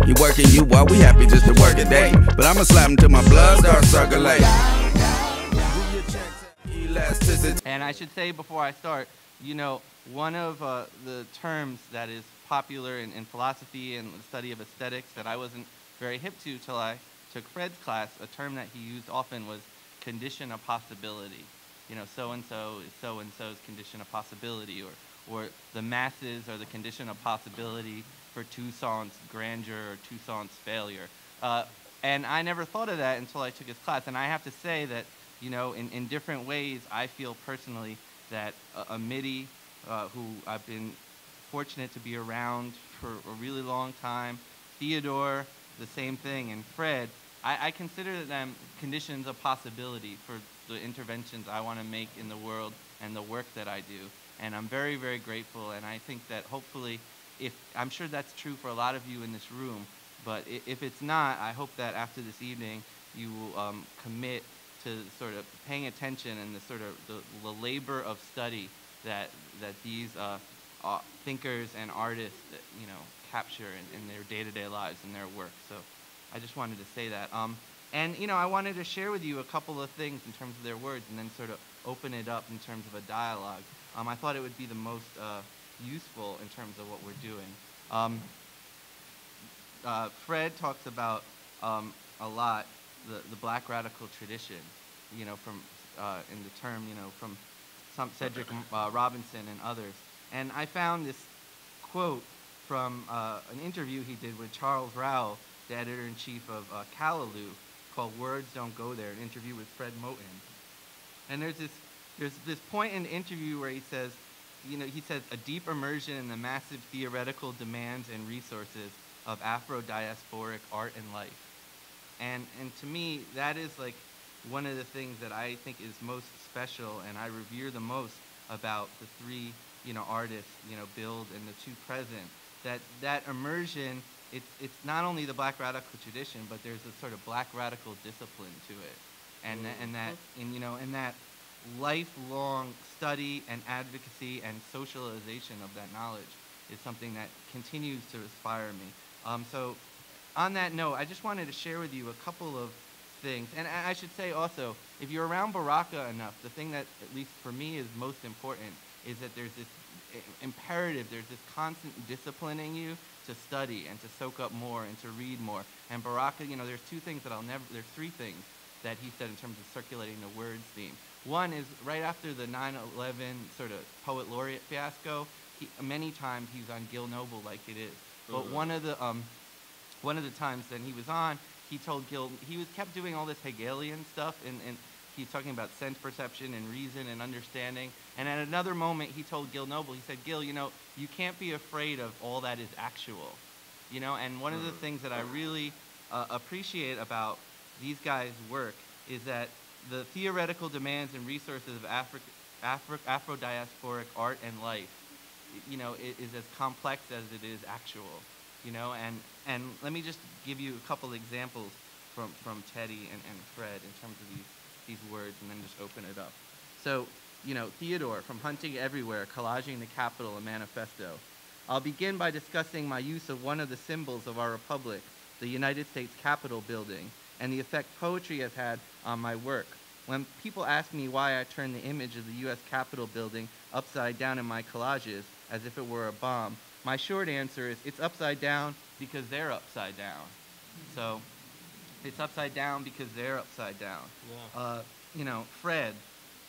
You working, you what? We happy just to work a day. But I'ma slap him till my blood starts circulating. And I should say before I start, you know, one of the terms that is popular in philosophy and the study of aesthetics that I wasn't very hip to till I took Fred's class, a term that he used often was condition of possibility. You know, so-and-so is so-and-so's condition of possibility, or the masses are the condition of possibility for Toussaint's grandeur or Toussaint's failure. And I never thought of that until I took his class. And I have to say that, you know, in different ways, I feel personally that Amiri, who I've been fortunate to be around for a really long time, Theodore, the same thing, and Fred, I consider them conditions of possibility for the interventions I want to make in the world and the work that I do. And I'm very, very grateful, and I think that hopefully, I'm sure that's true for a lot of you in this room, but if it's not, I hope that after this evening you will commit to sort of paying attention and the sort of the labor of study that these thinkers and artists, you know, capture in their day-to-day lives and their work. So I just wanted to say that. And, you know, I wanted to share with you a couple of things in terms of their words and then sort of open it up in terms of a dialogue. I thought it would be the most useful in terms of what we're doing. Fred talks about a lot the Black radical tradition, you know, from in the term, you know, from Cedric Robinson and others. And I found this quote from an interview he did with Charles Rowell, the editor-in-chief of Callaloo, called Words Don't Go There, an interview with Fred Moten. And there's this point in the interview where he says, you know, he says, a deep immersion in the massive theoretical demands and resources of Afro-diasporic art and life. And to me, that is like one of the things that I think is most special and I revere the most about the three, you know, artists, you know, Bill and the two present. That immersion, it's not only the Black radical tradition, but there's a sort of Black radical discipline to it, and that lifelong study and advocacy and socialization of that knowledge is something that continues to inspire me. So on that note, I just wanted to share with you a couple of things. And I should say also, if you're around Baraka enough, the thing that, at least for me, is most important is that there's this imperative, there's this constant disciplining you to study and to soak up more and to read more. And Baraka, you know, there's three things that he said in terms of circulating the words theme. One is right after the 9/11 sort of poet laureate fiasco, many times he's on Gil Noble like it is. But one of the times that he was on, he told Gil, kept doing all this Hegelian stuff, and he's talking about sense perception and reason and understanding. And at another moment, he told Gil Noble, he said, Gil, you know, you can't be afraid of all that is actual. You know, and one of the things that I really appreciate about these guys' work is that the theoretical demands and resources of Afro-diasporic art and life, you know, is as complex as it is actual. You know, and let me just give you a couple examples from Teddy and Fred in terms of these words, and then just open it up. So, you know, Theodore, from Hunting Everywhere, Collaging the Capitol, a Manifesto. I'll begin by discussing my use of one of the symbols of our republic, the United States Capitol building, and the effect poetry has had on my work. When people ask me why I turn the image of the U.S. Capitol building upside down in my collages as if it were a bomb, my short answer is it's upside down because they're upside down. So it's upside down because they're upside down. Yeah. You know, Fred,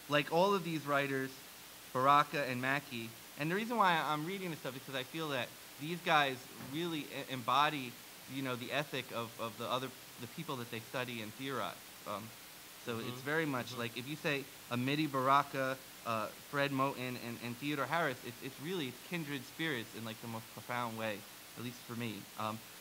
like all of these writers, Baraka and Mackey, and the reason why I'm reading this stuff is because I feel that these guys really embody, you know, the ethic of the people that they study and theorize. So it's very much like if you say Amiri Baraka, Fred Moten, and Theodore Harris, it's really kindred spirits in like the most profound way, at least for me.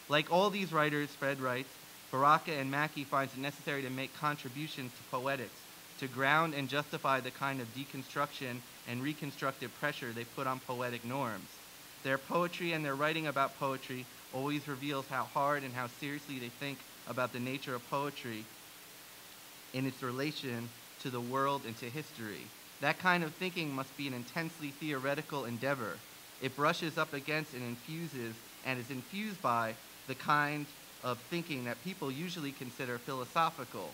Like all these writers, Fred writes, Baraka and Mackey finds it necessary to make contributions to poetics, to ground and justify the kind of deconstruction and reconstructive pressure they put on poetic norms. Their poetry and their writing about poetry always reveals how hard and how seriously they think about the nature of poetry in its relation to the world and to history. That kind of thinking must be an intensely theoretical endeavor. It brushes up against and infuses and is infused by the kind of thinking that people usually consider philosophical,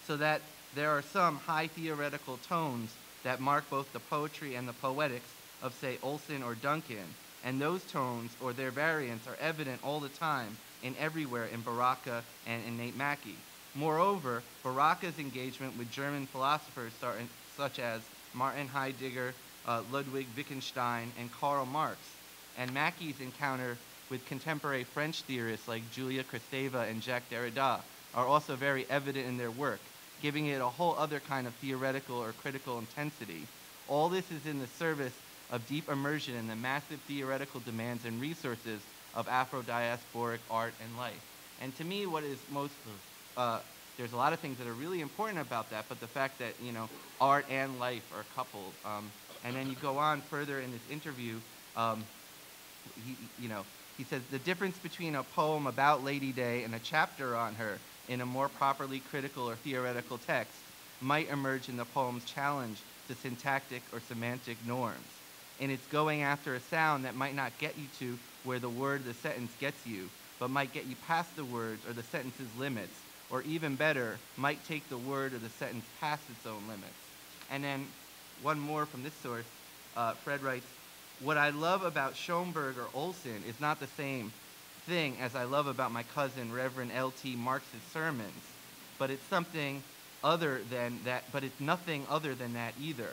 so that there are some high theoretical tones that mark both the poetry and the poetics of, say, Olson or Duncan, and those tones or their variants are evident all the time and everywhere in Baraka and in Nate Mackey. Moreover, Baraka's engagement with German philosophers such as Martin Heidegger, Ludwig Wittgenstein, and Karl Marx, and Mackey's encounter with contemporary French theorists like Julia Kristeva and Jacques Derrida are also very evident in their work, giving it a whole other kind of theoretical or critical intensity. All this is in the service of deep immersion in the massive theoretical demands and resources of Afro-diasporic art and life. And to me, what is most, there's a lot of things that are really important about that, but the fact that, you know, art and life are coupled. And then you go on further in this interview, he says, the difference between a poem about Lady Day and a chapter on her in a more properly critical or theoretical text might emerge in the poem's challenge to syntactic or semantic norms. And it's going after a sound that might not get you to where the word, the sentence gets you, but might get you past the words or the sentence's limits, or even better, might take the word or the sentence past its own limits. And then one more from this source, Fred writes, what I love about Schoenberg or Olson is not the same thing as I love about my cousin Reverend L.T. Marx's sermons, but it's something other than that, but it's nothing other than that either.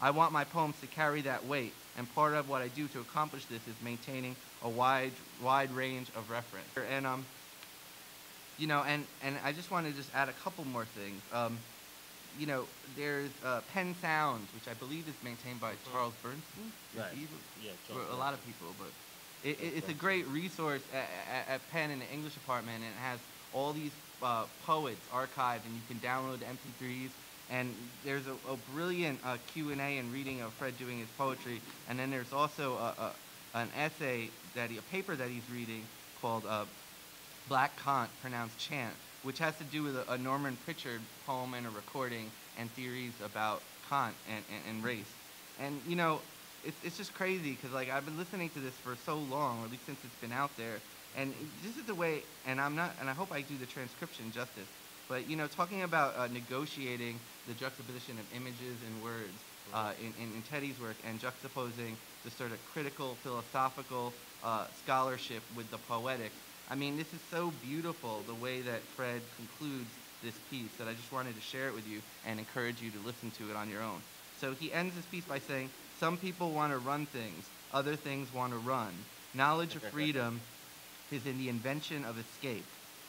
I want my poems to carry that weight, and part of what I do to accomplish this is maintaining a wide range of reference. And you know, and I just want to just add a couple more things. You know, there's Penn Sounds, which I believe is maintained by Charles Bernstein. Right. Yeah, a lot of people, but it's a great resource at Penn in the English department, and it has all these poets archived, and you can download the MP3s. And there's a brilliant Q&A and reading of Fred doing his poetry, and then there's also an essay a paper that he's reading called Black Kant, pronounced Chant, which has to do with a Norman Pritchard poem and a recording and theories about Kant and race. And you know, it's just crazy because like I've been listening to this for so long, or at least since it's been out there, and this is the way. And I hope I do the transcription justice. But you know, talking about negotiating the juxtaposition of images and words in Teddy's work, and juxtaposing the sort of critical, philosophical scholarship with the poetic. I mean, this is so beautiful, the way that Fred concludes this piece, that I just wanted to share it with you and encourage you to listen to it on your own. So he ends this piece by saying, some people want to run things, other things want to run. Knowledge of freedom is in the invention of escape.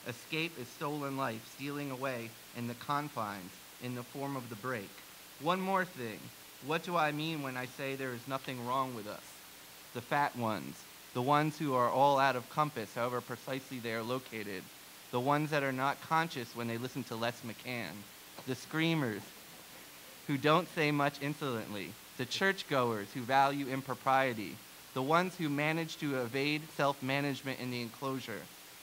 Escape is stolen life, stealing away in the confines, in the form of the break. One more thing. What do I mean when I say there is nothing wrong with us? The fat ones, the ones who are all out of compass, however precisely they are located, the ones that are not conscious when they listen to Les McCann, the screamers who don't say much insolently, the churchgoers who value impropriety, the ones who manage to evade self-management in the enclosure,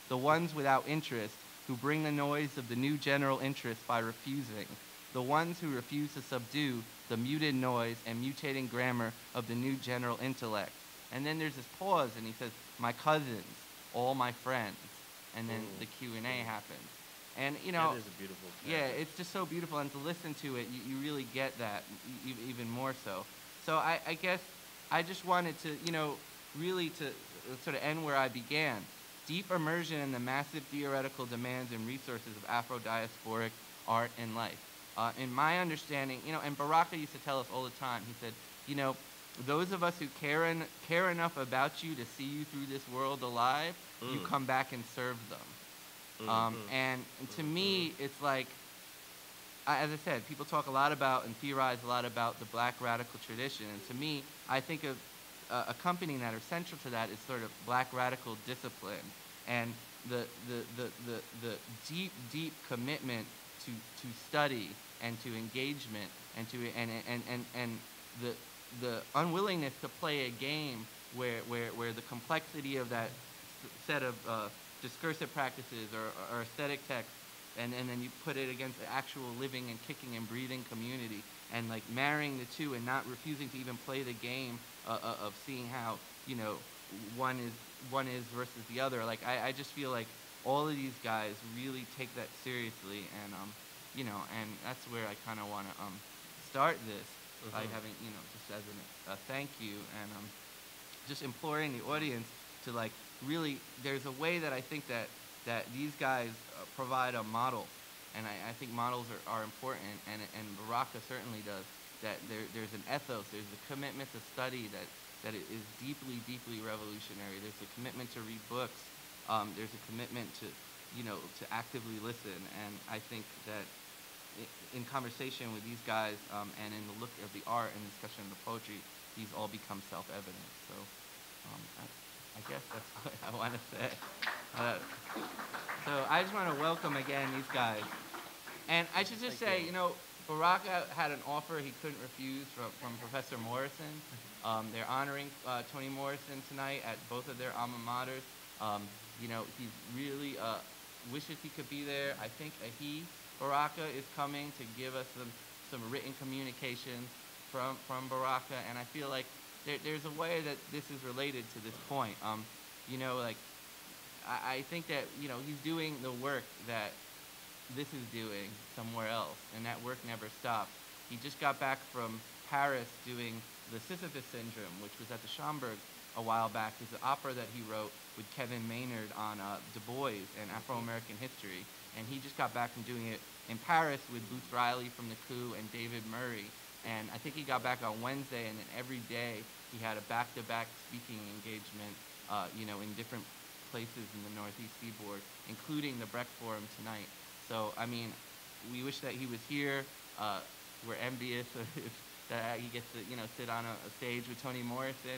the ones without interest who bring the noise of the new general interest by refusing, the ones who refuse to subdue the muted noise and mutating grammar of the new general intellect. And then there's this pause, and he says, my cousins, all my friends, and then the Q&A happens. And, you know, that is a beautiful passage. Yeah, it's just so beautiful, and to listen to it, you really get that even more so. So I guess I just wanted to, you know, really to sort of end where I began. Deep immersion in the massive theoretical demands and resources of Afro-diasporic art and life. In my understanding, you know, and Baraka used to tell us all the time, he said, you know, those of us who care enough about you to see you through this world alive, you come back and serve them. And to me, it's like, as I said, people talk a lot about and theorize a lot about the black radical tradition. And to me, I think of accompanying that or central to that is sort of black radical discipline and the deep commitment to study and to engagement and to and the unwillingness to play a game where the complexity of that set of discursive practices or aesthetic texts, and then you put it against the actual living and kicking and breathing community, and like marrying the two and not refusing to even play the game of seeing how, you know, one is one is versus the other. Like I just feel like all of these guys really take that seriously, and and that's where I kind of want to start this by having just as a thank you, and just imploring the audience to like really. There's a way that I think that these guys provide a model, and I think models are important, and Baraka certainly does. That there's an ethos, there's a commitment to study that is deeply, deeply revolutionary. There's a commitment to read books. There's a commitment to actively listen. And I think that in conversation with these guys and in the look of the art and discussion of the poetry, these all become self-evident. So I guess that's what I want to say. So I just want to welcome again these guys. And I should just say, Baraka had an offer he couldn't refuse from Professor Morrison. They're honoring Toni Morrison tonight at both of their alma maters. He really wishes he could be there. I think Baraka is coming to give us some written communications from Baraka, and I feel like there's a way that this is related to this point. I think that he's doing the work that this is doing somewhere else, and that work never stopped. He just got back from Paris doing the Sisyphus Syndrome, which was at the Schomburg a while back. It's an opera that he wrote with Kevin Maynard on Du Bois and Afro-American history, and he just got back from doing it in Paris with Boots Riley from The Coup and David Murray, and I think he got back on Wednesday, and then every day he had a back-to-back speaking engagement, in different places in the Northeast Seaboard, including the Brecht Forum tonight. So, I mean, we wish that he was here. We're envious that he gets to, sit on a stage with Toni Morrison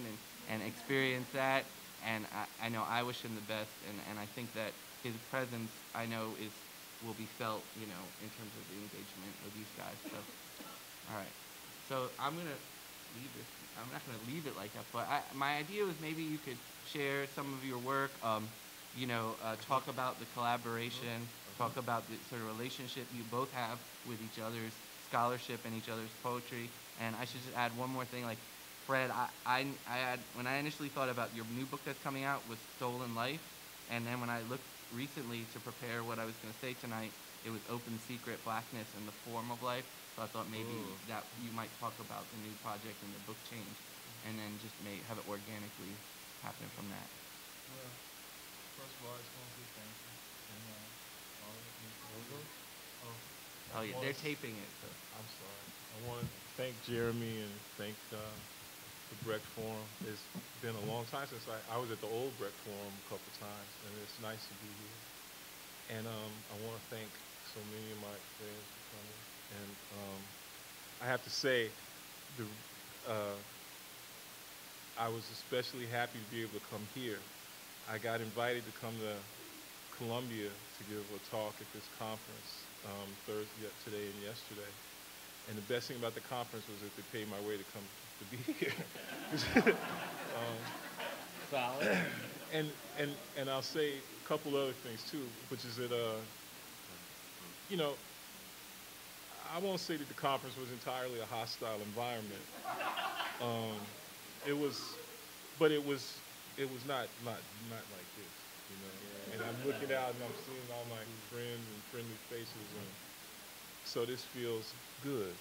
and experience that. And I know I wish him the best. And I think that his presence, I know, will be felt, in terms of the engagement with these guys. So, all right. So I'm going to leave this. I'm not going to leave it like that. But my idea was maybe you could share some of your work, talk about the collaboration, talk about the sort of relationship you both have with each other's scholarship and each other's poetry. And I should just add one more thing. Like Fred, when I initially thought about your new book that's coming out was Stolen Life, and then when I looked recently to prepare what I was going to say tonight, it was Open Secret: Blackness and the Form of Life. So I thought maybe that you might talk about the new project and the book change, and then just may have it organically happen from that. Well, first of all, I just want to say thank you. And, Oh yeah, they're taping it. So. I'm sorry. I want to thank Jeremy and thank the Brecht Forum. It's been a long time since I was at the old Brecht Forum a couple times, and it's nice to be here. And I want to thank so many of my friends for coming. And I have to say, I was especially happy to be able to come here. I got invited to come to Columbia to give a talk at this conference today and yesterday. And the best thing about the conference was that they paid my way to come to be here. Solid. And I'll say a couple other things too, which is that I won't say that the conference was entirely a hostile environment. It was not like this, And I'm looking out and I'm seeing all my friends and friendly faces, and so this feels good,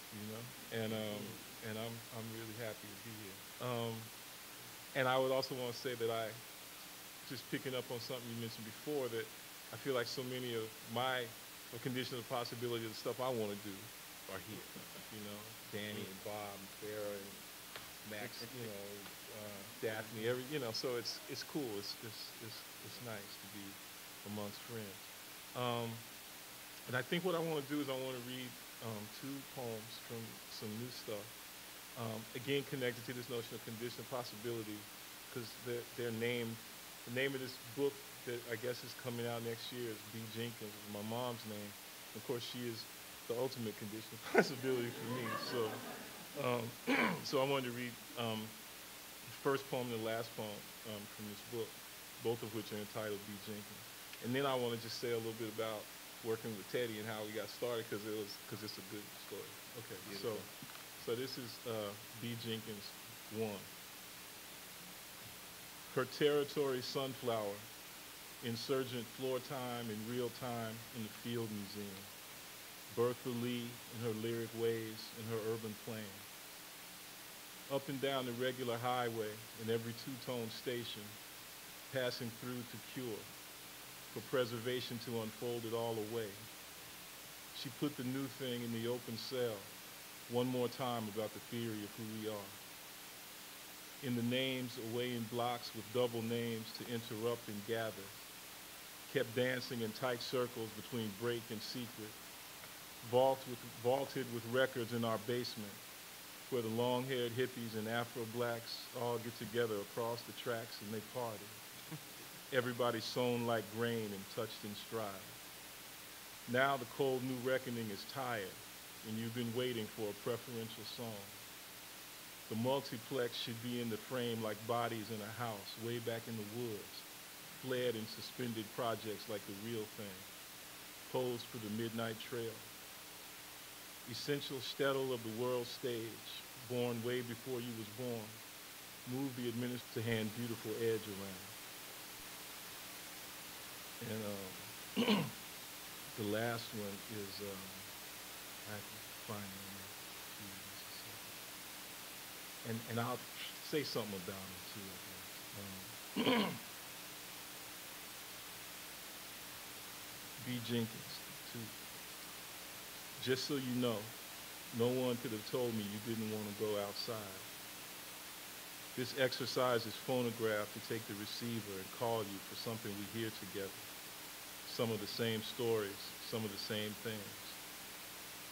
And I'm really happy to be here. And I would also want to say that just picking up on something you mentioned before, that I feel like so many of my conditions of possibility of the stuff I want to do are here. Danny and Bob and Farrah and Max, Daphne, so it's cool. It's nice to be amongst friends. And I think what I want to do is I want to read two poems from some new stuff. Again, connected to this notion of condition of possibility, because they're named. The name of this book that I guess is coming out next year is B. Jenkins, my mom's name. Of course, she is the ultimate condition of possibility for me. So I wanted to read the first poem and the last poem from this book, both of which are entitled B. Jenkins. And then I want to just say a little bit about working with Teddy and how we got started, because it's a good story. Okay, so this is B. Jenkins 1. Her territory sunflower, insurgent floor time in real time in the Field Museum. Bertha Lee in her lyric ways in her urban plain. Up and down the regular highway in every two-tone station, passing through to cure, for preservation to unfold it all away. She put the new thing in the open cell, one more time about the theory of who we are. In the names away in blocks with double names to interrupt and gather, kept dancing in tight circles between break and secret, vaulted with records in our basement, where the long-haired hippies and Afro-blacks all get together across the tracks and they party. Everybody sown like grain and touched in stride. Now the cold new reckoning is tired, and you've been waiting for a preferential song. The multiplex should be in the frame like bodies in a house way back in the woods, fled in suspended projects like the real thing, posed for the midnight trail. Essential shtetl of the world stage, born way before you was born, move the administrator to hand beautiful edge around. And the last one is, I can find it in a few minutes. And I'll say something about it too. B. Jenkins, too. Just so you know, no one could have told me you didn't want to go outside. This exercise is phonographed to take the receiver and call you for something we hear together. Some of the same stories, some of the same things.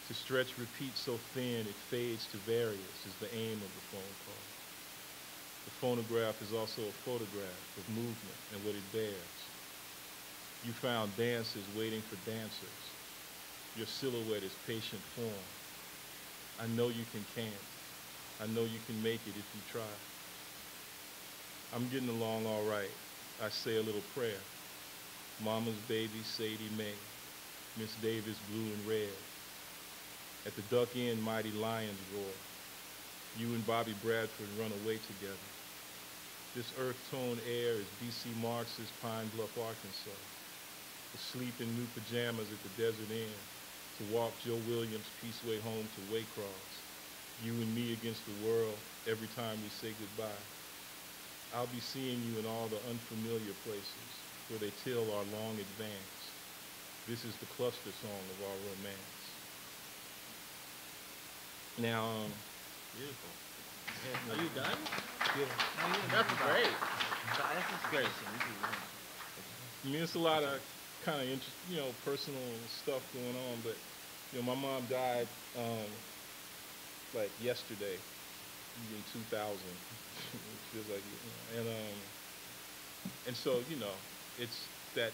To stretch repeat so thin it fades to various is the aim of the phone call. The phonograph is also a photograph of movement and what it bears. You found dancers waiting for dancers. Your silhouette is patient form. I know you can't. I know you can make it if you try. I'm getting along all right. I say a little prayer. Mama's baby, Sadie Mae. Miss Davis, blue and red. At the duck end, mighty lions roar. You and Bobby Bradford run away together. This earth-toned air is B.C. Marx's Pine Bluff, Arkansas. Asleep in new pajamas at the desert end, to walk Joe Williams' Peaceway home to Waycross. You and me against the world every time we say goodbye. I'll be seeing you in all the unfamiliar places where they till our long advance. This is the cluster song of our romance. Now, beautiful. Yeah. Are you done? Yeah. That's great. That's great. I mean, it's a lot of kind of personal stuff going on, but my mom died like yesterday in 2000. It feels like, and so it's that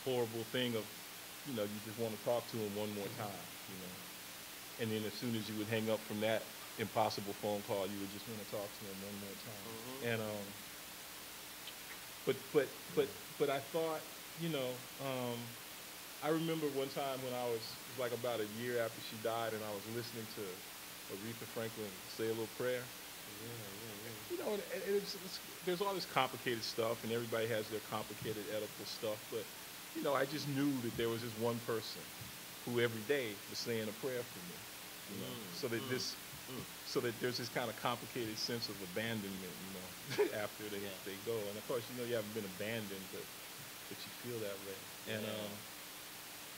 horrible thing of you just want to talk to him one more time, and then as soon as you would hang up from that impossible phone call, you would just want to talk to him one more time. And but I thought, I remember one time when I was like about a year after she died, and I was listening to Aretha Franklin say a little prayer. There's all this complicated stuff, and everybody has their complicated Oedipal stuff, but I just knew that there was this one person who every day was saying a prayer for me, so that there's this kind of complicated sense of abandonment, after they go. And of course, you haven't been abandoned, but you feel that way. And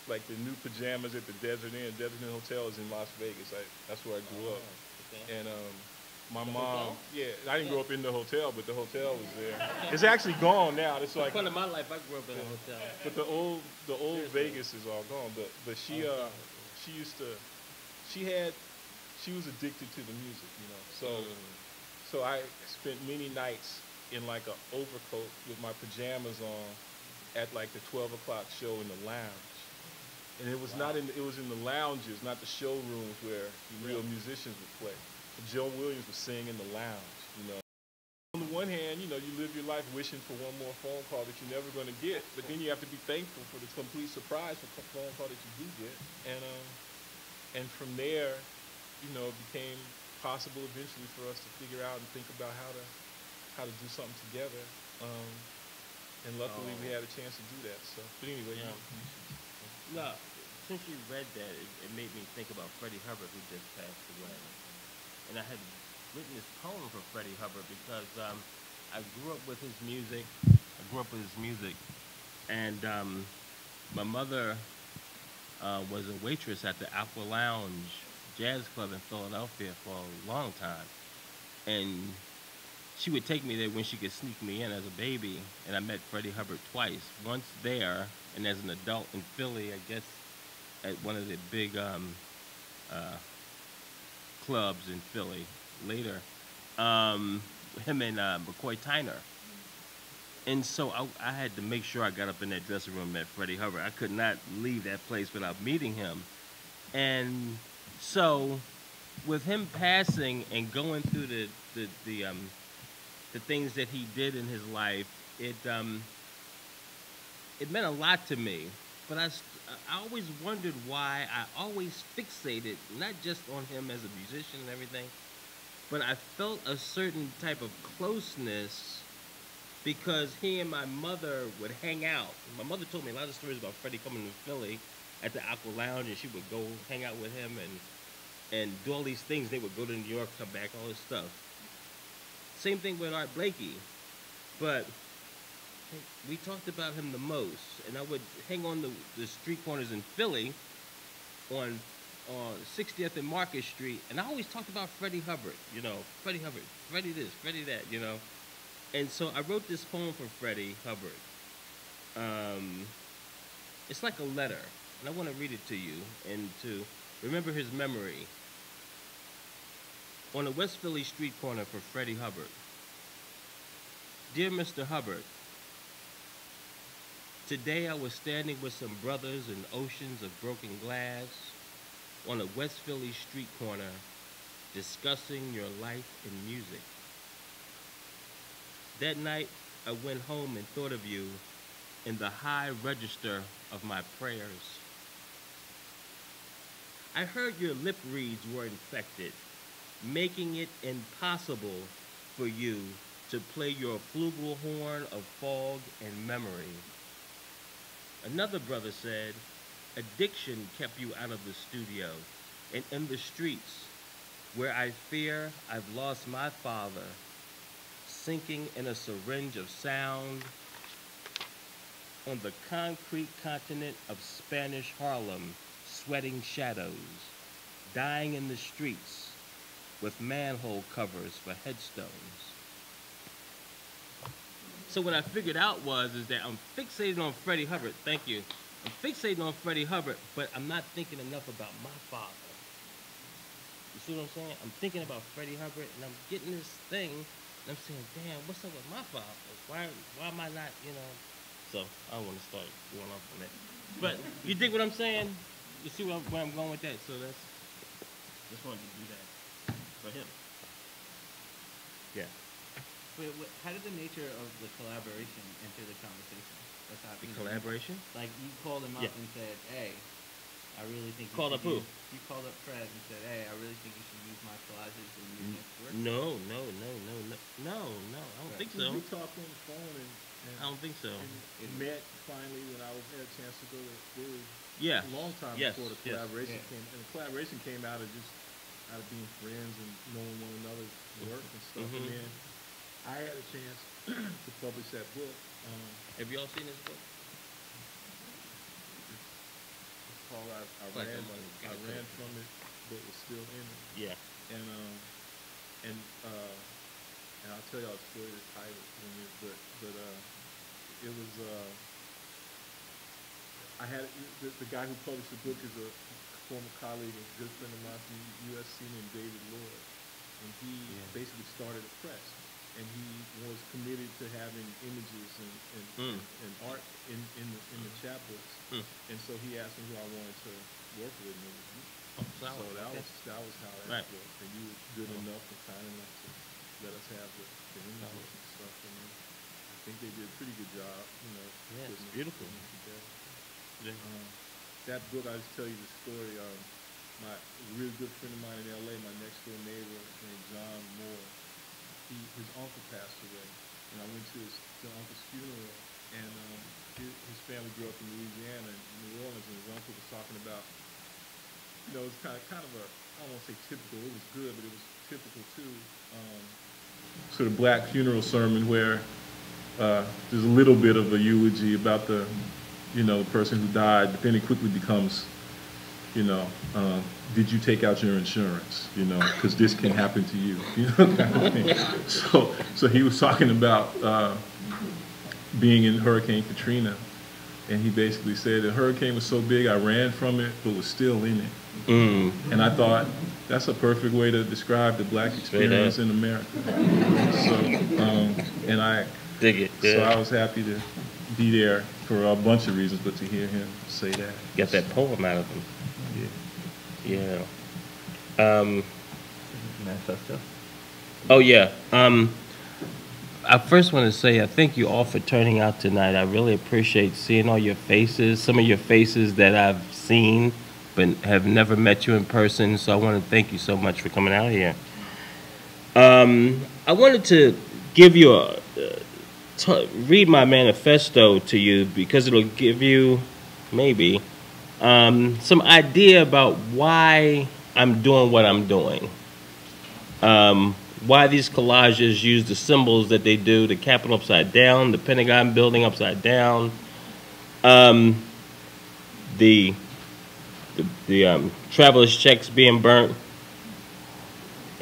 like the new pajamas at the Desert Inn Hotel is in Las Vegas. That's where I grew up. Okay. And my mom, I didn't grow up in the hotel, but the hotel was there. It's actually gone now. It's like part of my life. I grew up in a hotel. But the old Vegas is all gone. But she was addicted to the music, So I spent many nights in like an overcoat with my pajamas on at like the 12 o'clock show in the lounge. And it was it was in the lounges, not the showrooms where the real musicians would play. Joe Williams was singing in the lounge, On the one hand, you live your life wishing for one more phone call that you're never going to get, but then you have to be thankful for the complete surprise for phone call that you do get. And from there, it became possible eventually for us to figure out and think about how to do something together. And luckily we had a chance to do that. So, but anyway, Yeah. you should. No, since you read that, it made me think about Freddie Hubbard, who just passed away. And I had written this poem for Freddie Hubbard because I grew up with his music. And my mother was a waitress at the Aqua Lounge Jazz Club in Philadelphia for a long time. And she would take me there when she could sneak me in as a baby. And I met Freddie Hubbard twice. Once there, and as an adult in Philly, I guess, at one of the big clubs in Philly later. Him and McCoy Tyner. And so I had to make sure I got up in that dressing room and met Freddie Hubbard. I could not leave that place without meeting him. And so with him passing and going through the things that he did in his life, it meant a lot to me. But I always wondered why I always fixated, not just on him as a musician and everything, but I felt a certain type of closeness because he and my mother would hang out. My mother told me a lot of stories about Freddie coming to Philly at the Aqua Lounge, and she would go hang out with him and do all these things. They would go to New York, come back, all this stuff. Same thing with Art Blakey. But we talked about him the most, and I would hang on the street corners in Philly on 60th and Market Street, and I always talked about Freddie Hubbard, Freddie Hubbard, Freddie this, Freddie that, And so I wrote this poem for Freddie Hubbard. It's like a letter, and I want to read it to you and to remember his memory. On a West Philly street corner for Freddie Hubbard. Dear Mr. Hubbard, today I was standing with some brothers in oceans of broken glass on a West Philly street corner discussing your life in music. That night, I went home and thought of you in the high register of my prayers. I heard your lip reeds were infected, making it impossible for you to play your flugelhorn of fog and memory. Another brother said, addiction kept you out of the studio and in the streets, where I fear I've lost my father, sinking in a syringe of sound on the concrete continent of Spanish Harlem, sweating shadows, dying in the streets with manhole covers for headstones. So what I figured out is that I'm fixated on Freddie Hubbard. Thank you. I'm fixated on Freddie Hubbard, but I'm not thinking enough about my father. You see what I'm saying? I'm thinking about Freddie Hubbard, and I'm getting this thing, and I'm saying, damn, what's up with my father? Why am I not, So I don't want to start going off on that. But you dig what I'm saying? You see where I'm going with that? So just wanted to do that for him. Yeah. Wait, how did the nature of the collaboration enter the conversation? What's happening? The collaboration? Like, you called him up and said, hey, I really think Called up who? You called up Fred and said, hey, I really think you should use my collages in your next work. No, I don't think so. We talked on the phone and I don't think so. And met finally when I had a chance to go to Philly. Yeah. A long time before the collaboration came. And the collaboration came out of being friends and knowing one another's work and stuff. And then I had a chance to publish that book. Have y'all seen this book? It's called I Ran From It, but was still in it. Yeah. And I'll tell y'all a story that's title but it was I had the guy who published the book is a former colleague and good friend of mine from USC named David Lloyd, and he basically started a press, and he was committed to having images and art in the chapbooks, and so he asked me who I wanted to work with, and it was you. So that was how that worked, and you were good enough and kind enough to let us have the images and stuff, and I think they did a pretty good job, Yeah, it's beautiful. That book, I'll just tell you the story. My really good friend of mine in LA, my next door neighbor named John Moore, his uncle passed away, and I went to his uncle's funeral, and his family grew up in Louisiana and New Orleans, and his uncle was talking about, you know, it's kind of a, I don't want to say typical, it was good, but it was typical too, sort of black funeral sermon where there's a little bit of a eulogy about the, you know, the person who died, but then it quickly becomes, you know, did you take out your insurance, you know, because this can happen to you, you know, kind of thing. So he was talking about being in Hurricane Katrina, and he basically said the hurricane was so big I ran from it, but was still in it. Mm. And I thought that's a perfect way to describe the black experience in America. So, and I dig it. Yeah. So I was happy to be there for a bunch of reasons, but to hear him say that, get that poem out of him. Yeah. Manifesto. Oh yeah. I first want to say I thank you all for turning out tonight. I really appreciate seeing all your faces, some of your faces that I've seen but have never met you in person. So I want to thank you so much for coming out here. I wanted to give you read my manifesto to you because it'll give you maybe some idea about why I'm doing what I'm doing. Why these collages use the symbols that they do, the Capitol upside down, the Pentagon building upside down, the traveler's checks being burnt,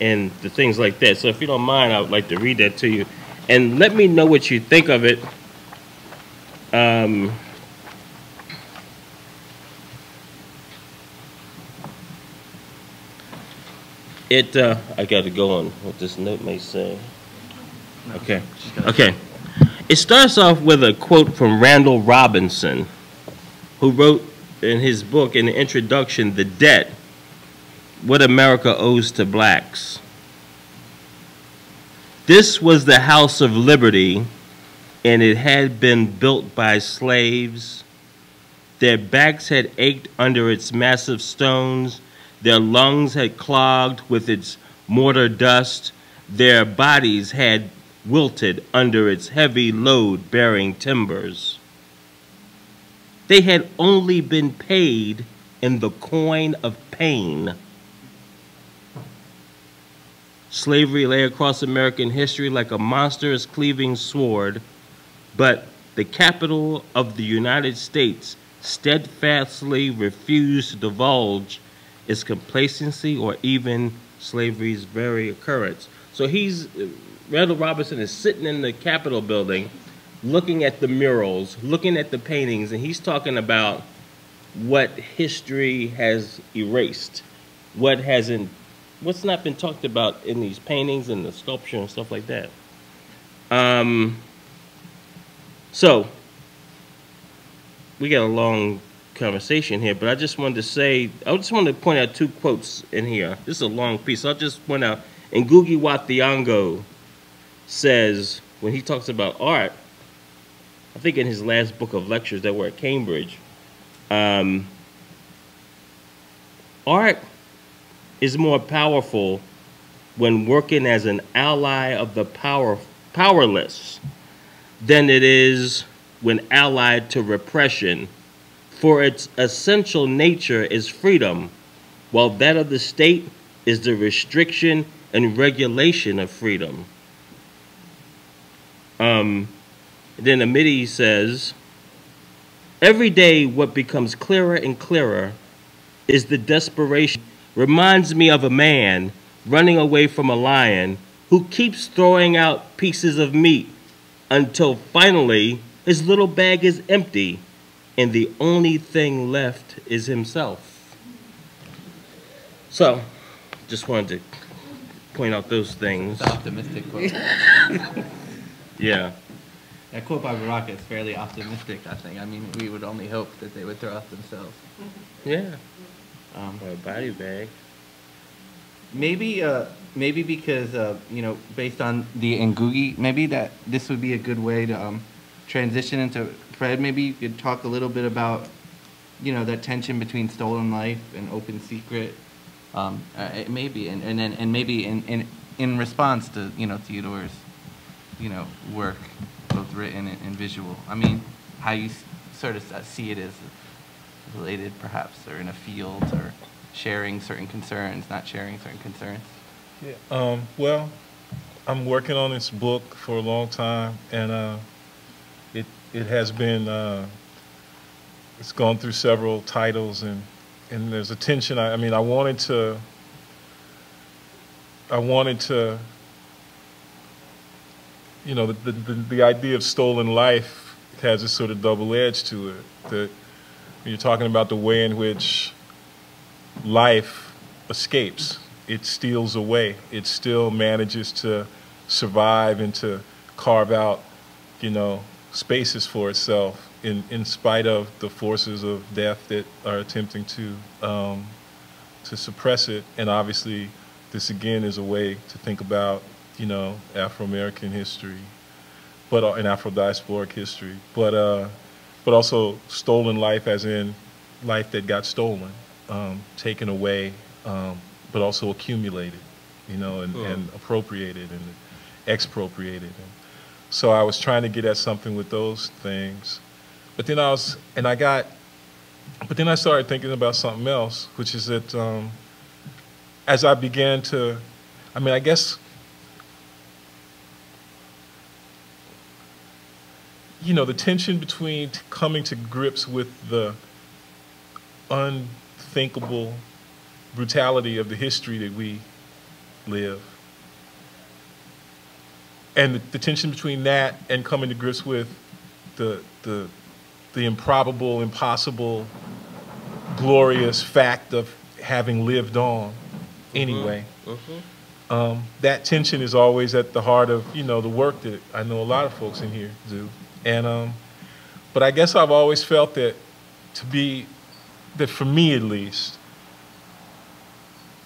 and the things like that. So if you don't mind, I would like to read that to you. And let me know what you think of it. I got to go on what this note may say. Okay. Okay. It starts off with a quote from Randall Robinson, who wrote in his book in the introduction, The Debt, What America Owes to Blacks. This was the house of liberty, and it had been built by slaves. Their backs had ached under its massive stones. Their lungs had clogged with its mortar dust. Their bodies had wilted under its heavy load-bearing timbers. They had only been paid in the coin of pain. Slavery lay across American history like a monstrous cleaving sword, but the capital of the United States steadfastly refused to divulge its complacency or even slavery's very occurrence. So Randall Robinson is sitting in the Capitol building looking at the murals, looking at the paintings, and he's talking about what history has erased, what's not been talked about in these paintings and the sculpture and stuff like that. So we got a long conversation here, but I just wanted to point out two quotes in here. This is a long piece. I'll just point out, Ngugi wa Thiong'o says, when he talks about art, I think in his last book of lectures that were at Cambridge, art is more powerful when working as an ally of the powerless than it is when allied to repression, for its essential nature is freedom, while that of the state is the restriction and regulation of freedom. Then Amiri says, every day what becomes clearer and clearer is the desperation. Reminds me of a man running away from a lion who keeps throwing out pieces of meat until finally his little bag is empty and the only thing left is himself. So, just wanted to point out those things. It's an optimistic quote. Yeah. That quote by Baraka is fairly optimistic, I think. I mean, we would only hope that they would throw out themselves. Yeah. Or a body bag. Maybe because, based on the Ngugi, maybe that this would be a good way to transition into, Fred, maybe you could talk a little bit about, that tension between stolen life and open secret. Maybe, and maybe in in response to, you know, Theodore's, you know, work, both written and visual. I mean, how you sort of see it as related, perhaps, or in a field, or sharing certain concerns, not sharing certain concerns. Yeah. Well, I'm working on this book for a long time, and it has been it's gone through several titles, and there's a tension. I mean, I wanted to. You know, the idea of stolen life has a sort of double edge to it. That you're talking about the way in which life escapes. It steals away. It still manages to survive and to carve out, you know, spaces for itself in spite of the forces of death that are attempting to suppress it. And obviously, this again is a way to think about, you know, Afro-American history, and Afro-diasporic history, but also stolen life, as in life that got stolen, taken away, but also accumulated, you know, and appropriated and expropriated. And so I was trying to get at something with those things, but then I started thinking about something else, which is that as I began to, I mean, I guess, you know, the tension between coming to grips with the unthinkable brutality of the history that we live, and the tension between that and coming to grips with the improbable, impossible, glorious fact of having lived on anyway. That tension is always at the heart of, you know, the work that I know a lot of folks in here do. And but I guess I've always felt that that for me at least,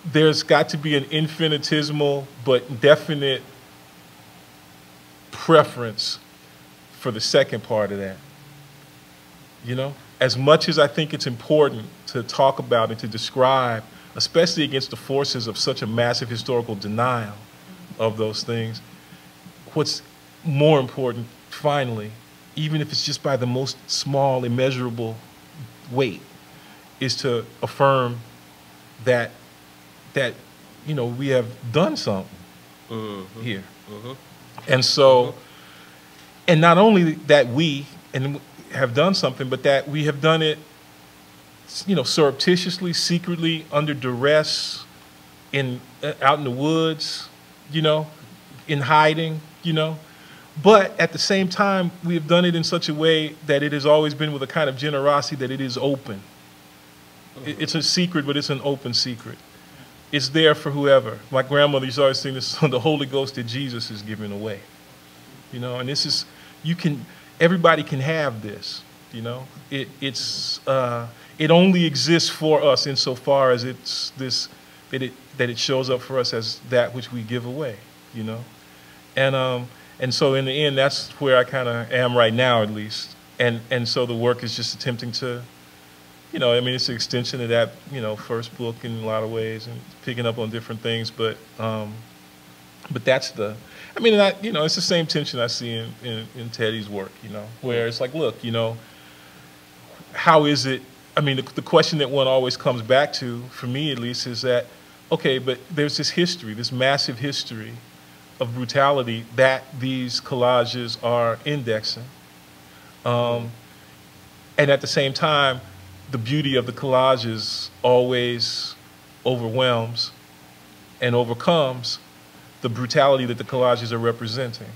there's got to be an infinitesimal but definite preference for the second part of that. You know, as much as I think it's important to talk about and to describe, especially against the forces of such a massive historical denial of those things, what's more important, finally, even if it's just by the most small, immeasurable weight, is to affirm that you know, we have done something here. And so, and not only that we have done something, but that we have done it, you know, surreptitiously, secretly, under duress, out in the woods, you know, in hiding, you know. But at the same time, we have done it in such a way that it has always been with a kind of generosity that it is open. It's a secret, but it's an open secret. It's there for whoever. My grandmother used to always sing this song, the Holy Ghost that Jesus is giving away. You know, and this is, everybody can have this, you know. It only exists for us insofar as it's this, that it shows up for us as that which we give away, you know. And so in the end, that's where I kind of am right now, at least. And so the work is just attempting to, you know, I mean, it's an extension of that, you know, first book in a lot of ways, and picking up on different things. But that's the, I mean, you know, it's the same tension I see in Teddy's work, you know, where it's like, look, you know, how is it? I mean, the question that one always comes back to, for me at least, is that, okay, but there's this history, this massive history of brutality that these collages are indexing. And at the same time, the beauty of the collages always overwhelms and overcomes the brutality that the collages are representing.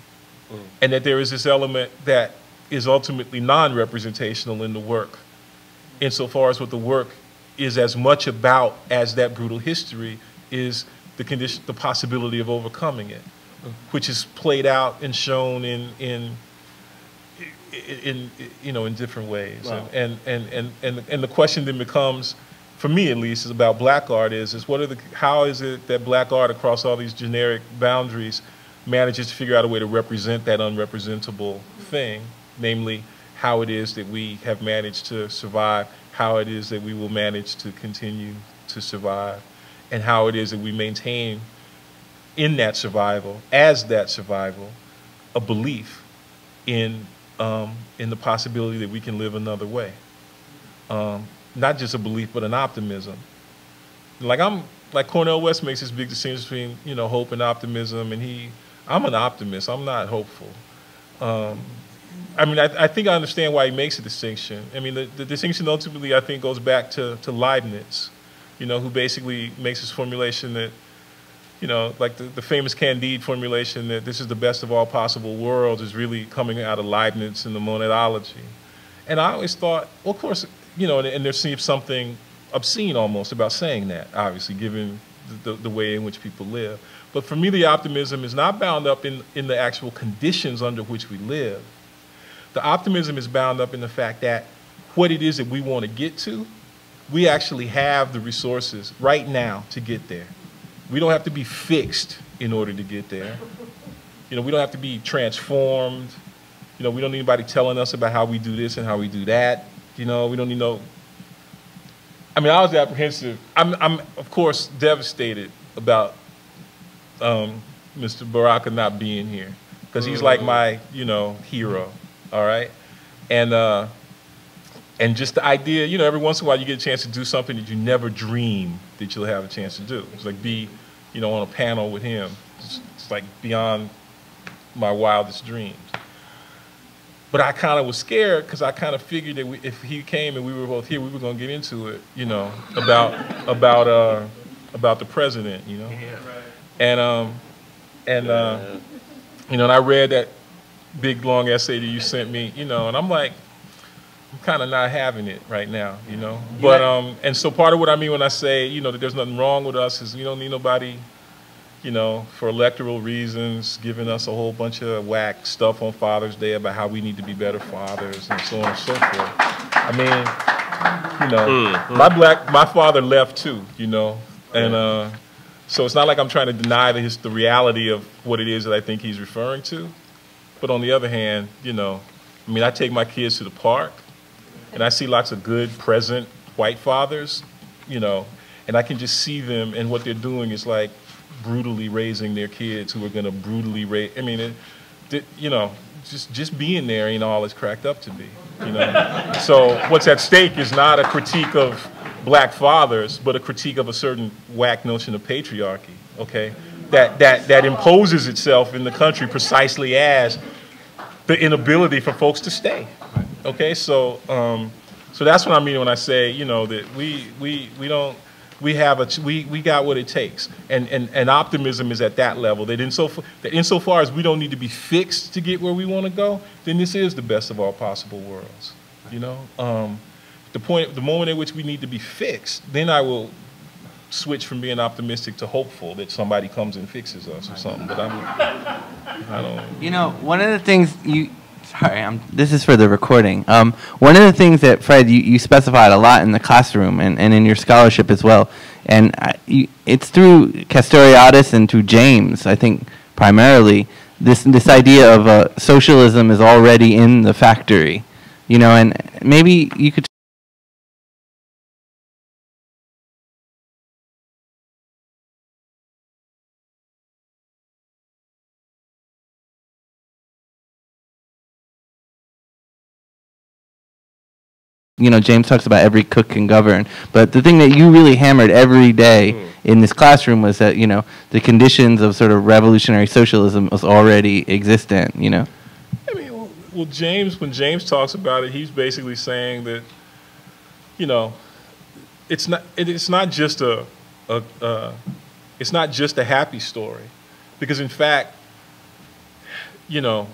And that there is this element that is ultimately non-representational in the work, insofar as what the work is as much about as that brutal history is the condition, the possibility of overcoming it, which is played out and shown in you know, in different ways. Wow. And the question then becomes, for me at least, is about black art is how is it that black art across all these generic boundaries manages to figure out a way to represent that unrepresentable thing, namely how it is that we have managed to survive, how it is that we will manage to continue to survive, and how it is that we maintain in that survival, as that survival, a belief in the possibility that we can live another way. Not just a belief, but an optimism. Like Cornel West makes this big distinction between, you know, hope and optimism, and I'm an optimist. I'm not hopeful. I mean, I think I understand why he makes a distinction. I mean, the distinction ultimately, I think, goes back to Leibniz, you know, who basically makes this formulation that, you know, like the famous Candide formulation that this is the best of all possible worlds is really coming out of Leibniz and the monadology. And I always thought, well, of course, you know, and there seems something obscene almost about saying that, obviously, given the way in which people live. But for me, the optimism is not bound up in the actual conditions under which we live. The optimism is bound up in the fact that what it is that we want to get to, we actually have the resources right now to get there. We don't have to be fixed in order to get there. You know, we don't have to be transformed. You know, we don't need anybody telling us about how we do this and how we do that. You know, we don't need no. I mean, I was apprehensive. I'm of course devastated about Mr. Baraka not being here, because he's like my, you know, hero. All right, and just the idea, you know, every once in a while you get a chance to do something that you never dreamed that you'll have a chance to do. It's like be, you know, on a panel with him. It's like beyond my wildest dreams. But I kind of was scared because I kind of figured that if he came and we were both here, we were going to get into it, you know, about the president, you know. Yeah. And you know, and I read that big long essay that you sent me, you know, and I'm like, I'm kind of not having it right now, you know. But and so part of what I mean when I say, you know, that there's nothing wrong with us is we don't need nobody, you know, for electoral reasons, giving us a whole bunch of whack stuff on Father's Day about how we need to be better fathers and so on and so forth. I mean, you know, my father left too, you know, and so it's not like I'm trying to deny the reality of what it is that I think he's referring to. But on the other hand, you know, I mean, I take my kids to the park, and I see lots of good, present white fathers, you know, and I can just see them, and what they're doing is like brutally raising their kids who are going to brutally raise. I mean, you know, just being there ain't all it's cracked up to be, you know. So what's at stake is not a critique of black fathers, but a critique of a certain whack notion of patriarchy, okay, that imposes itself in the country precisely as the inability for folks to stay, okay. So so that's what I mean when I say, you know, that we got what it takes, and optimism is at that level. That insofar as we don't need to be fixed to get where we want to go, then this is the best of all possible worlds, you know. The moment at which we need to be fixed, then I will switch from being optimistic to hopeful that somebody comes and fixes us or something. But I don't. You know, one of the things this is for the recording. One of the things that, Fred, you specified a lot in the classroom and in your scholarship as well, and it's through Castoriadis and through James, I think, primarily, this idea of socialism is already in the factory, you know, and maybe you could. You know, James talks about every cook can govern, but the thing that you really hammered every day in this classroom was that, you know, the conditions of sort of revolutionary socialism was already existent, you know. I mean, well, when James talks about it, he's basically saying that, you know, it's not just a happy story, because in fact, you know,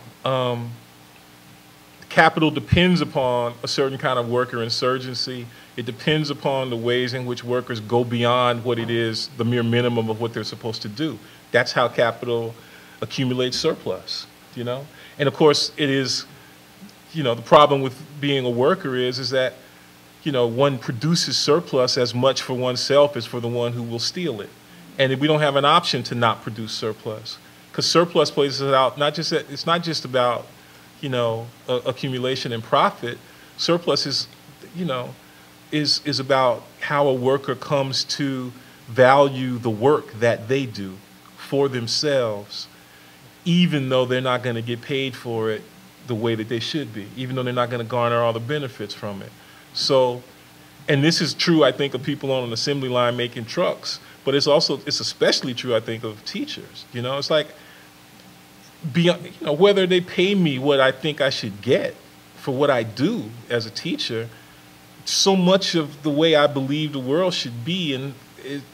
capital depends upon a certain kind of worker insurgency. It depends upon the ways in which workers go beyond what it is, the mere minimum of what they're supposed to do. That's how capital accumulates surplus, you know? And of course, it is, you know, the problem with being a worker is that, you know, one produces surplus as much for oneself as for the one who will steal it. And we don't have an option to not produce surplus, because surplus places it out, it's not just about, you know, accumulation and profit. Surplus is, you know, is about how a worker comes to value the work that they do for themselves, even though they're not going to get paid for it the way that they should be, even though they're not going to garner all the benefits from it. So, and this is true, I think, of people on an assembly line making trucks, but it's especially true, I think, of teachers. You know, it's like, beyond, you know, whether they pay me what I think I should get for what I do as a teacher, so much of the way I believe the world should be, and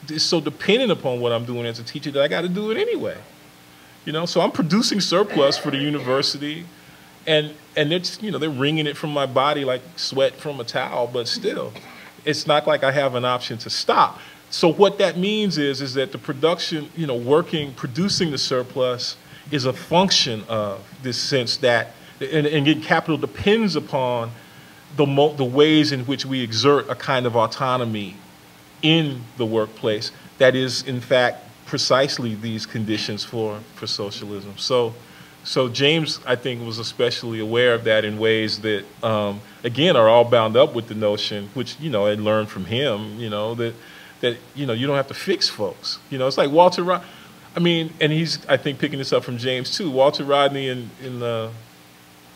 it's so dependent upon what I'm doing as a teacher that I got to do it anyway. You know, so I'm producing surplus for the university, and it's, you know, they're wringing it from my body like sweat from a towel, but still, it's not like I have an option to stop. So what that means is that the production, you know, producing the surplus is a function of this sense that, and again, capital depends upon the ways in which we exert a kind of autonomy in the workplace that is, in fact, precisely these conditions for socialism. So James, I think, was especially aware of that in ways that, again, are all bound up with the notion, which, you know, I learned from him, you know, that you know, you don't have to fix folks. You know, it's like Walter I mean, and he's, I think, picking this up from James too. Walter Rodney in the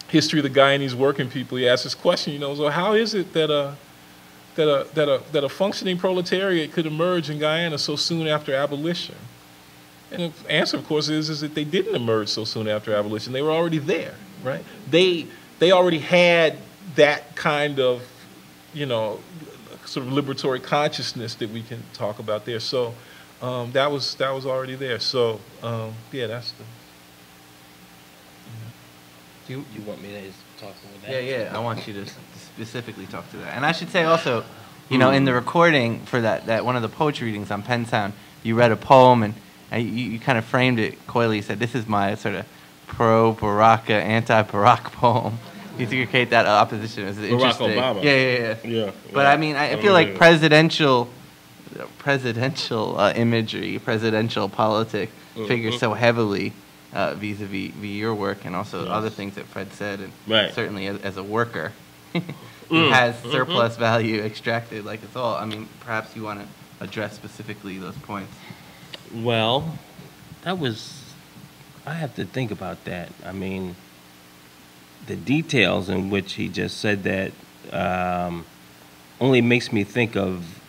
History of the Guyanese Working People, he asked this question, you know, so how is it that a functioning proletariat could emerge in Guyana so soon after abolition? And the answer, of course, is that they didn't emerge so soon after abolition. They were already there, right? They already had that kind of, you know, sort of liberatory consciousness that we can talk about there. So that was already there. So yeah, that's the. You want me to talk about that? Yeah, I want you to specifically talk to that. And I should say also, you know, in the recording for that one of the poetry readings on Penn Sound, you read a poem and you kind of framed it coyly. You said, this is my sort of pro-Baraka, anti-Barack poem. You think you create that opposition. It was interesting. Barack Obama. Yeah. But I mean, I feel like presidential imagery, presidential politics figures so heavily vis-a-vis your work, and also other things that Fred said, and certainly as a worker who has surplus value extracted like it's all. I mean, perhaps you want to address specifically those points. Well, I have to think about that. I mean, the details in which he just said that only makes me think of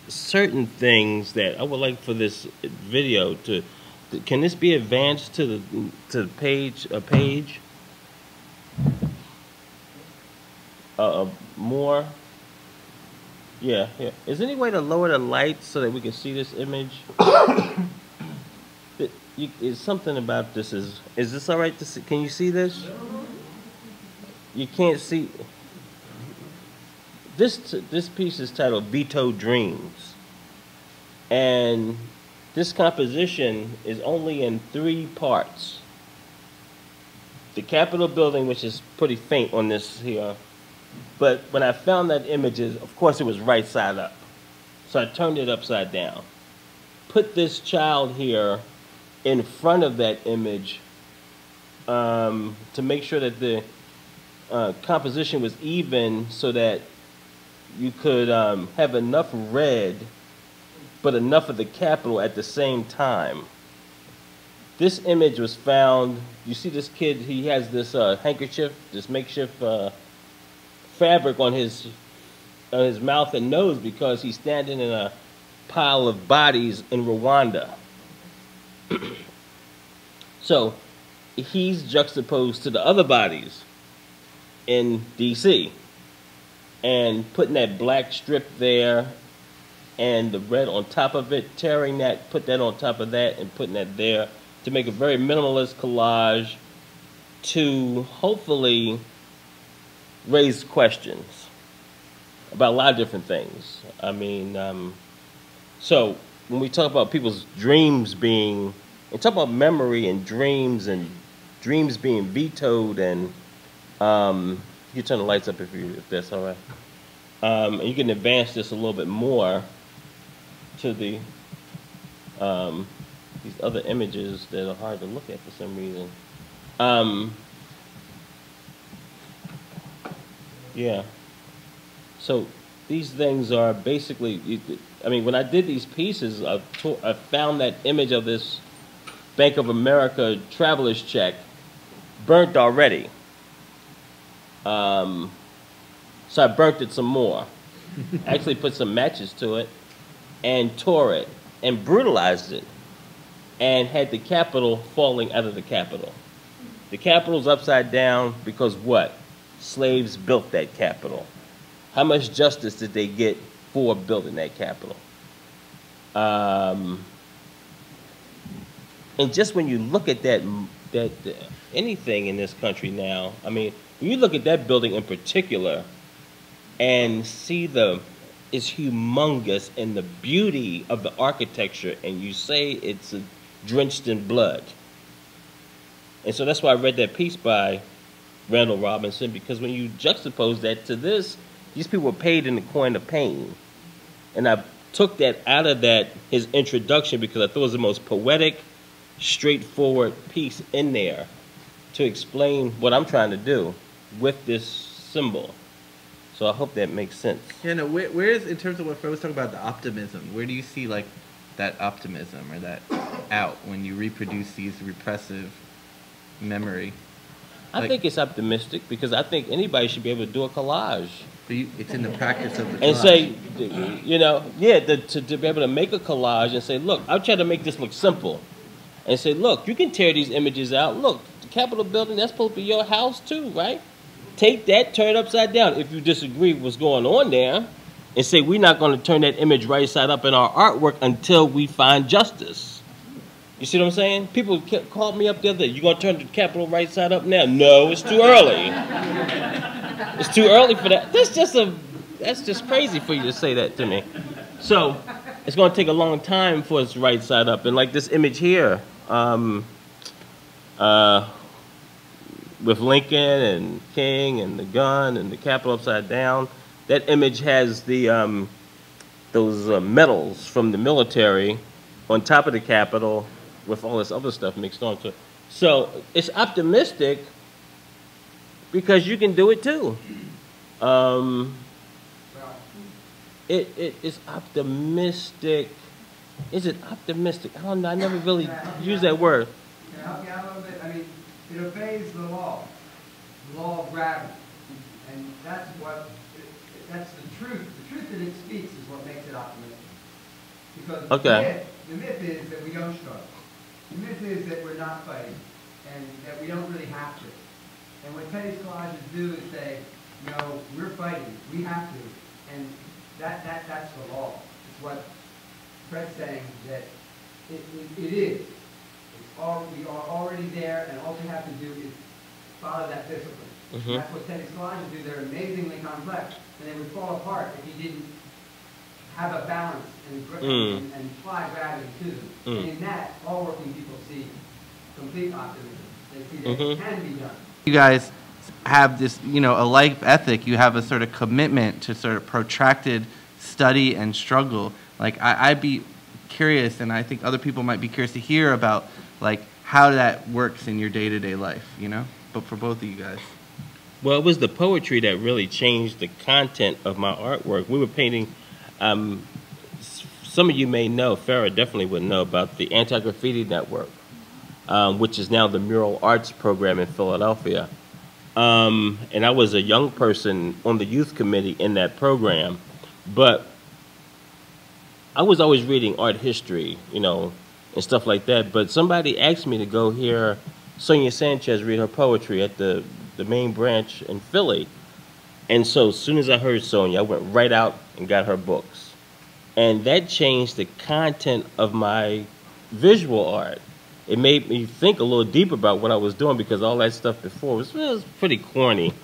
certain things that I would like for this video to. Can this be advanced to the page? A page? More? Yeah. Is there any way to lower the lights so that we can see this image? It's something about this. Is this all right to see? Can you see this? You can't see. This piece is titled "Veto Dreams," and this composition is only in 3 parts. The Capitol building, which is pretty faint on this here, but when I found that image, of course it was right side up. So I turned it upside down. Put this child here in front of that image to make sure that the composition was even so that you could have enough red but enough of the Capitol at the same time. This image was found, you see this kid, he has this handkerchief, this makeshift fabric on his mouth and nose because he's standing in a pile of bodies in Rwanda. So he's juxtaposed to the other bodies in DC, and putting that black strip there and the red on top of it, tearing that, put that on top of that, and putting that there to make a very minimalist collage to hopefully raise questions about a lot of different things. I mean, so when we talk about people's dreams being, and talk about memory and dreams being vetoed, and you turn the lights up if that's all right. And you can advance this a little bit more to the these other images that are hard to look at for some reason. Yeah. So these things are basically, I mean, when I did these pieces, I found that image of this Bank of America traveler's check burnt already. So I burnt it some more. Actually put some matches to it and tore it and brutalized it and had the Capitol falling out of the Capitol. The Capitol's upside down because what? Slaves built that Capitol. How much justice did they get for building that Capitol? And just when you look at that anything in this country now, I mean, when you look at that building in particular and see it's humongous and the beauty of the architecture, and you say it's drenched in blood. And so that's why I read that piece by Randall Robinson, because when you juxtapose that to this, these people were paid in the coin of pain. And I took that out of his introduction because I thought it was the most poetic, straightforward piece in there to explain what I'm trying to do with this symbol. So I hope that makes sense. Yeah, no, where is, in terms of what Fred was talking about, the optimism, where do you see, like, that optimism or that out when you reproduce these repressive memory? I think it's optimistic because I think anybody should be able to do a collage. But it's in the practice of the collage. And say, you know, yeah, to be able to make a collage and say, look, I'll try to make this look simple. And say, look, you can tear these images out. Look, the Capitol building, that's supposed to be your house too, right? Take that, turn it upside down. If you disagree with what's going on there, and say we're not going to turn that image right side up in our artwork until we find justice. You see what I'm saying? People called me up the other day. You going to turn the Capitol right side up now? No, it's too early. It's too early for that. That's just crazy for you to say that to me. So it's going to take a long time for it's right side up. And like this image here, with Lincoln and King and the gun and the Capitol upside down, that image has the those medals from the military on top of the Capitol with all this other stuff mixed onto it. So it's optimistic because you can do it too. It's optimistic. Is it optimistic? I don't know. I never really used that word. Can I help you out a little bit? I mean, it obeys the law of gravity. And that's the truth. The truth that it speaks is what makes it optimistic. Because the myth is that we don't struggle. The myth is that we're not fighting and that we don't really have to. And what Teddy's collages do is say, you know, we're fighting, we have to. And that's the law. It's what Fred's saying, that it is. We are already there, and all we have to do is follow that discipline. Mm-hmm. That's what Teddy's collages do. They're amazingly complex, and they would fall apart if you didn't have a balance and apply gravity to them. And in that, all working people see complete optimism. They see that it can be done. You guys have this, you know, a life ethic. You have a sort of commitment to sort of protracted study and struggle. Like, I'd be curious, and I think other people might be curious to hear about, like, how that works in your day-to-day life, you know? But for both of you guys. Well, it was the poetry that really changed the content of my artwork. We were painting, some of you may know, Farrah definitely would know about the Anti-Graffiti Network, which is now the Mural Arts program in Philadelphia. And I was a young person on the youth committee in that program, but I was always reading art history, you know, and stuff like that. But somebody asked me to go hear Sonia Sanchez read her poetry at the main branch in Philly. And so as soon as I heard Sonia, I went right out and got her books. And that changed the content of my visual art. It made me think a little deeper about what I was doing, because all that stuff before was pretty corny.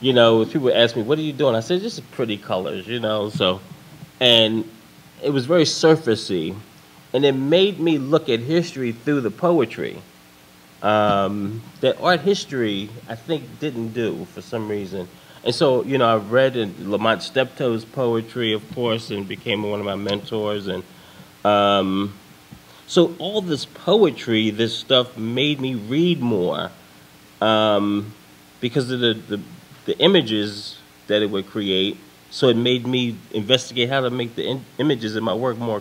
You know, people ask me, what are you doing? I said, just pretty colors, you know. So, and it was very surfacey. And it made me look at history through the poetry. That art history, I think, didn't do for some reason. And so, you know, I read Lamont Steptoe's poetry, of course, and became one of my mentors. And so all this poetry, this stuff made me read more because of the images that it would create. So it made me investigate how to make the images in my work more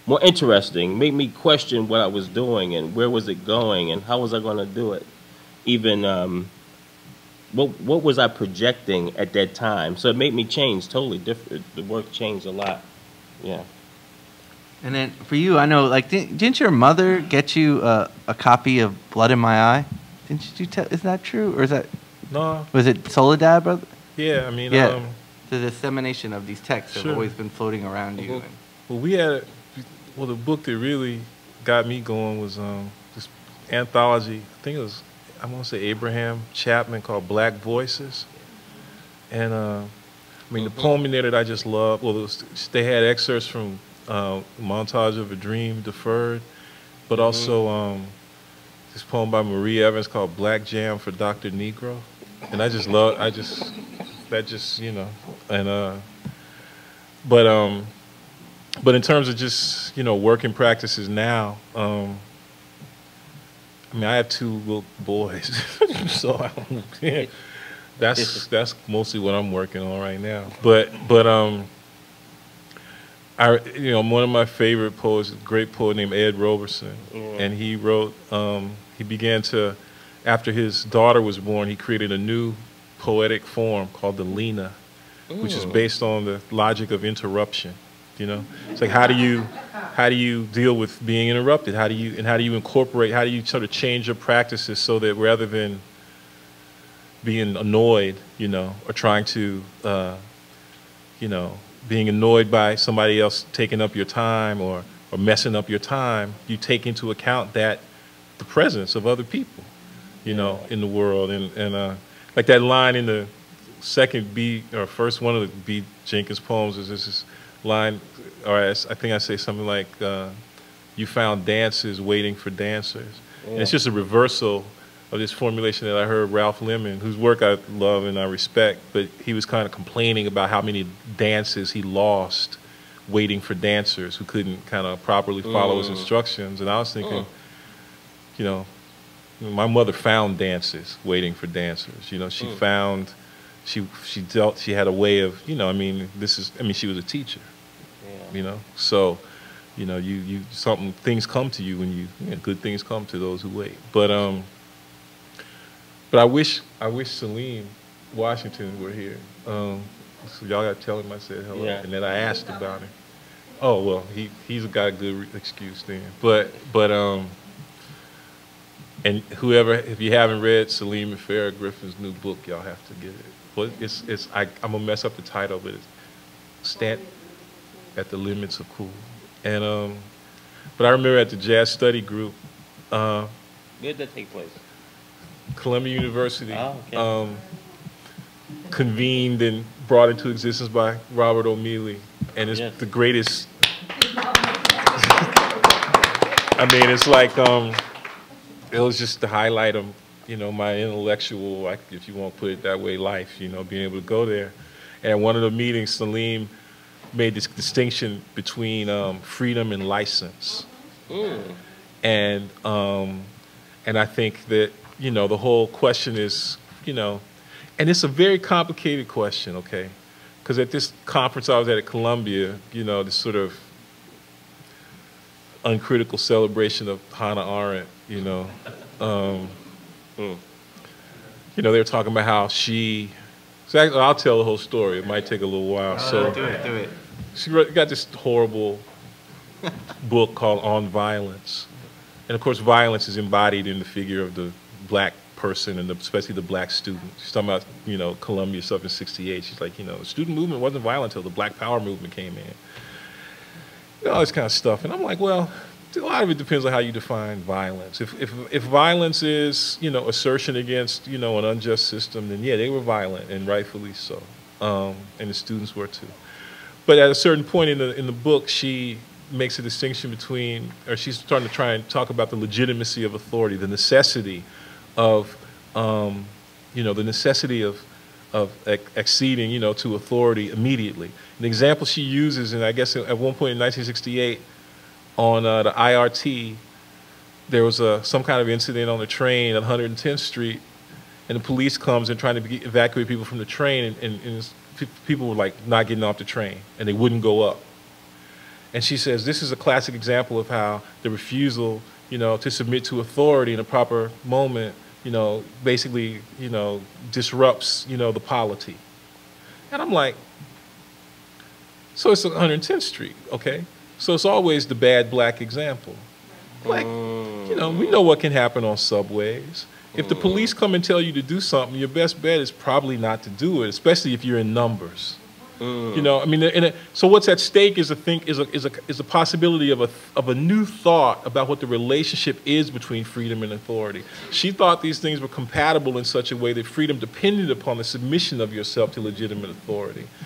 more interesting, made me question what I was doing and where was it going and how was I going to do it. Even what was I projecting at that time? So it made me change, totally different. The work changed a lot. Yeah. And then for you, I know, like, didn't your mother get you a copy of Blood in My Eye? Didn't you tell? Is that true, or is that? No. Was it Soledad, brother? Yeah, I mean, Yeah. The dissemination of these texts Sure. have always been floating around you. Well, we had, well, the book that really got me going was this anthology. I think it was, I want to say Abraham Chapman, called Black Voices. And I mean, the poem in there that I just love, well, they had excerpts from Montage of a Dream Deferred, but also this poem by Marie Evans called Black Jam for Dr. Negro. And I just love, that just, you know, and, but in terms of just, you know, working practices now, I mean, I have 2 little boys, so yeah, that's mostly what I'm working on right now. But you know, one of my favorite poets, a great poet named Ed Roberson, and he wrote, he began to, after his daughter was born, he created a new poetic form called the Lena, which is based on the logic of interruption. You know, it's like how do you deal with being interrupted? How do you incorporate? How do you sort of change your practices so that rather than being annoyed, you know, or trying to, you know, being annoyed by somebody else taking up your time or messing up your time, you take into account that the presence of other people, you know, in the world, and like that line in the second B or first one of the B. Jenkins poems is this line, or I think I say something like, "You found dances waiting for dancers." Yeah. And it's just a reversal of this formulation that I heard Ralph Lemon, whose work I love and I respect, but he was kind of complaining about how many dances he lost waiting for dancers who couldn't kind of properly follow his instructions. And I was thinking, you know, my mother found dances waiting for dancers. You know, she found, she had a way of, you know, I mean, she was a teacher, you know, so, you know, things come to you when you know, good things come to those who wait. But I wish Salim Washington were here. So y'all got to tell him I said hello, and then I asked about him. Oh well, he's got a good excuse then. But and whoever, if you haven't read Salim and Farrah Griffin's new book, y'all have to get it. But I'm gonna mess up the title, but it's Stand at the Limits of Cool. And but I remember at the Jazz Study Group. Where did that take place? Columbia University, convened and brought into existence by Robert O'Mealy, and it's the greatest. I mean, it's like it was just the highlight of, you know, my intellectual, like, if you want to put it that way, life. You know, being able to go there. And at one of the meetings, Salim made this distinction between freedom and license, and I think that, you know, the whole question is, you know, and it's a very complicated question, okay? Because at this conference I was at Columbia, you know, this sort of uncritical celebration of Hannah Arendt, you know. You know, they were talking about how she, so I'll tell the whole story. It might take a little while. So do it. She got this horrible book called On Violence. And of course, violence is embodied in the figure of the black person, and especially the black student. She's talking about, you know, Columbia stuff in '68. She's like, you know, the student movement wasn't violent until the Black Power movement came in. You know, all this kind of stuff. And I'm like, well, a lot of it depends on how you define violence. If violence is, you know, assertion against, you know, an unjust system, then yeah, they were violent, and rightfully so. And the students were too. But at a certain point in the book, she makes a distinction between, or she's starting to try and talk about the legitimacy of authority, the necessity of, you know, the necessity of acceding, you know, to authority immediately. An example she uses, and I guess at one point in 1968, on the IRT, there was some kind of incident on the train at 110th Street, and the police comes and trying to evacuate people from the train, and people were like not getting off the train, and they wouldn't go up. And she says, this is a classic example of how the refusal, to submit to authority in a proper moment, basically, disrupts, the polity. And I'm like, so it's 110th Street, okay? So it's always the bad black example. Like, we know what can happen on subways. If the police come and tell you to do something, your best bet is probably not to do it, especially if you're in numbers. So what's at stake is a possibility of a new thought about what the relationship is between freedom and authority. She thought these things were compatible in such a way that freedom depended upon the submission of yourself to legitimate authority.